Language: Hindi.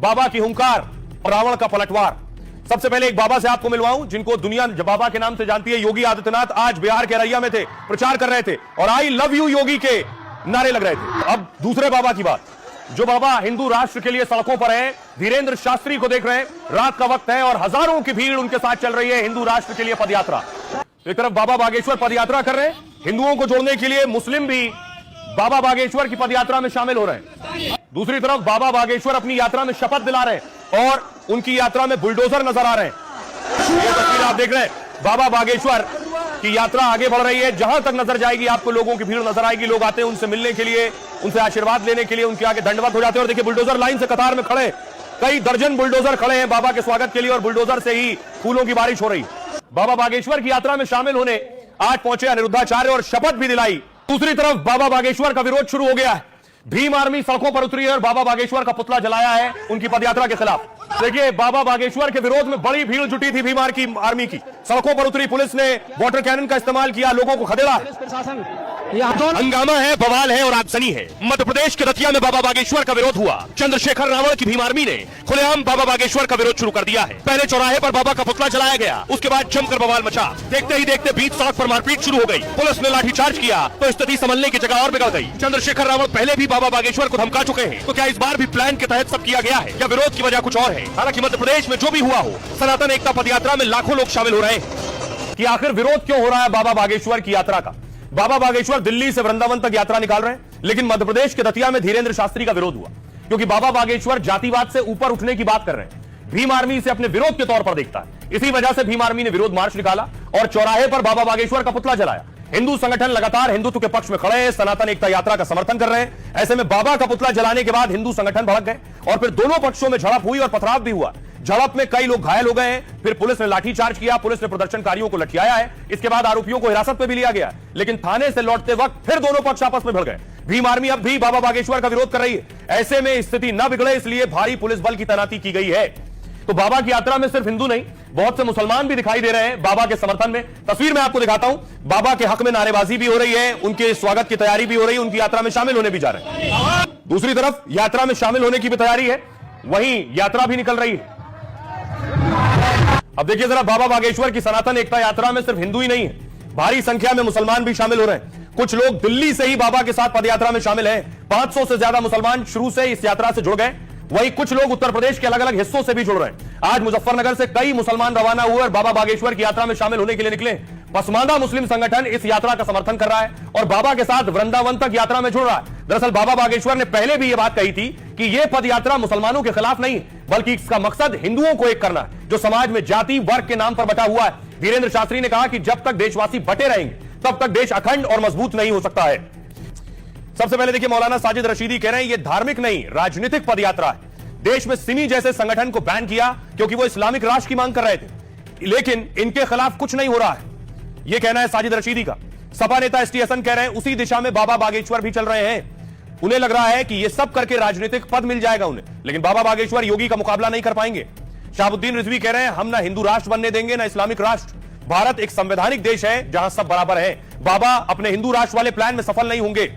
बाबा की हुंकार और रावण का पलटवार। सबसे पहले एक बाबा से आपको मिलवाऊं जिनको दुनिया बाबा के नाम से जानती है। योगी आदित्यनाथ आज बिहार के रैया में थे, प्रचार कर रहे थे और आई लव यू योगी के नारे लग रहे थे। अब दूसरे बाबा की बात, जो बाबा हिंदू राष्ट्र के लिए सड़कों पर है, धीरेन्द्र शास्त्री को देख रहे हैं। रात का वक्त है और हजारों की भीड़ उनके साथ चल रही है हिंदू राष्ट्र के लिए पदयात्रा। एक तरफ बाबा बागेश्वर पदयात्रा कर रहे हैं, हिंदुओं को जोड़ने के लिए मुस्लिम भी बाबा बागेश्वर की पदयात्रा में शामिल हो रहे हैं। दूसरी तरफ बाबा बागेश्वर अपनी यात्रा में शपथ दिला रहे हैं और उनकी यात्रा में बुलडोजर नजर आ रहे हैं। ये तस्वीर आप देख रहे हैं, बाबा बागेश्वर की यात्रा आगे बढ़ रही है। जहां तक नजर जाएगी आपको लोगों की भीड़ नजर आएगी। लोग आते हैं उनसे मिलने के लिए, उनसे आशीर्वाद लेने के लिए, उनके आगे दंडवत हो जाते हैं। और देखिए बुलडोजर लाइन से कतार में खड़े, कई दर्जन बुलडोजर खड़े हैं बाबा के स्वागत के लिए और बुलडोजर से ही फूलों की बारिश हो रही। बाबा बागेश्वर की यात्रा में शामिल होने आज पहुंचे अनिरुद्धाचार्य और शपथ भी दिलाई। दूसरी तरफ बाबा बागेश्वर का विरोध शुरू हो गया है। भीम आर्मी सड़कों पर उतरी है और बाबा बागेश्वर का पुतला जलाया है उनकी पदयात्रा के खिलाफ। देखिए बाबा बागेश्वर के विरोध में बड़ी भीड़ जुटी थी भीम आर्मी की। सड़कों पर उतरी पुलिस ने वाटर कैनन का इस्तेमाल किया, लोगों को खदेड़ा। हंगामा है, बवाल है और आगजनी है। मध्य प्रदेश के दतिया में बाबा बागेश्वर का विरोध हुआ। चंद्रशेखर रावण की भीम आर्मी ने खुलेआम बाबा बागेश्वर का विरोध शुरू कर दिया है। पहले चौराहे पर बाबा का पुतला जलाया गया, उसके बाद जमकर बवाल मचा। देखते ही देखते बीच सड़क पर मारपीट शुरू हो गई। पुलिस ने लाठीचार्ज किया तो स्थिति संभलने की जगह और बिगड़ गई। चंद्रशेखर रावण पहले भी बाबा बागेश्वर को धमका चुके हैं, तो क्या इस बार भी प्लान के तहत सब किया गया है या विरोध की वजह कुछ और है? हालांकि मध्य प्रदेश में जो भी हुआ हो, सनातन एकता पदयात्रा में लाखों लोग शामिल हो रहे हैं। कि आखिर विरोध क्यों हो रहा है बाबा बागेश्वर की यात्रा का? बाबा बागेश्वर दिल्ली से वृंदावन तक यात्रा निकाल रहे हैं, लेकिन मध्य प्रदेश के दतिया में धीरेन्द्र शास्त्री का विरोध हुआ क्योंकि बाबा बागेश्वर जातिवाद से ऊपर उठने की बात कर रहे हैं। भीम आर्मी इसे अपने विरोध के तौर पर देखता है। इसी वजह से भीम आर्मी ने विरोध मार्च निकाला और चौराहे पर बाबा बागेश्वर का पुतला जलाया। हिंदू संगठन लगातार हिंदुत्व के पक्ष में खड़े हैं, सनातन एकता यात्रा का समर्थन कर रहे हैं। ऐसे में बाबा का पुतला जलाने के बाद हिंदू संगठन भड़क गए और फिर दोनों पक्षों में झड़प हुई और पथराव भी हुआ। झड़प में कई लोग घायल हो गए हैं। फिर पुलिस ने लाठीचार्ज किया, पुलिस ने प्रदर्शनकारियों को लठियाया है। इसके बाद आरोपियों को हिरासत में भी लिया गया, लेकिन थाने से लौटते वक्त फिर दोनों पक्ष आपस में भिड़ गए। भीम आर्मी अब भी बाबा बागेश्वर का विरोध कर रही है। ऐसे में स्थिति न बिगड़े इसलिए भारी पुलिस बल की तैनाती की गई है। तो बाबा की यात्रा में सिर्फ हिंदू नहीं, बहुत से मुसलमान भी दिखाई दे रहे हैं बाबा के समर्थन में। तस्वीर में आपको दिखाता हूं, बाबा के हक में नारेबाजी भी हो रही है, उनके स्वागत की तैयारी भी हो रही है, उनकी यात्रा में शामिल होने भी जा रहे हैं। दूसरी तरफ यात्रा में शामिल होने की भी तैयारी है, वहीं यात्रा भी निकल रही है। अब देखिए जरा, बाबा बागेश्वर की सनातन एकता यात्रा में सिर्फ हिंदू ही नहीं है, भारी संख्या में मुसलमान भी शामिल हो रहे हैं। कुछ लोग दिल्ली से ही बाबा के साथ पदयात्रा में शामिल हैं। 500 से ज्यादा मुसलमान शुरू से इस यात्रा से जुड़ गए। वहीं कुछ लोग उत्तर प्रदेश के अलग अलग हिस्सों से भी जुड़ रहे हैं। आज मुजफ्फरनगर से कई मुसलमान रवाना हुए और बाबा बागेश्वर की यात्रा में शामिल होने के लिए निकले। पसमानदा मुस्लिम संगठन इस यात्रा का समर्थन कर रहा है और बाबा के साथ वृंदावन तक यात्रा में जुड़ रहा है। दरअसल बाबा बागेश्वर ने पहले भी यह बात कही थी कि यह पद यात्रा मुसलमानों के खिलाफ नहीं, बल्कि इसका मकसद हिंदुओं को एक करना है, जो समाज में जाति वर्ग के नाम पर बटा हुआ है। धीरेन्द्र शास्त्री ने कहा कि जब तक देशवासी बटे रहेंगे तब तक देश अखंड और मजबूत नहीं हो सकता है। सबसे पहले देखिए, मौलाना साजिद रशीदी कह रहे हैं यह धार्मिक नहीं, राजनीतिक पदयात्रा है। देश में सिमी जैसे संगठन को बैन किया क्योंकि वो इस्लामिक राष्ट्र की मांग कर रहे थे, लेकिन इनके खिलाफ कुछ नहीं हो रहा है, यह कहना है साजिद रशीदी का। सपा नेता एसटी हसन कह रहे हैं उसी दिशा में बाबा बागेश्वर भी चल रहे हैं। उन्हें लग रहा है कि यह सब करके राजनीतिक पद मिल जाएगा उन्हें, लेकिन बाबा बागेश्वर योगी का मुकाबला नहीं कर पाएंगे। शाहबुद्दीन रिजवी कह रहे हैं हम ना हिंदू राष्ट्र बनने देंगे ना इस्लामिक राष्ट्र। भारत एक संवैधानिक देश है जहां सब बराबर है। बाबा अपने हिंदू राष्ट्र वाले प्लान में सफल नहीं होंगे।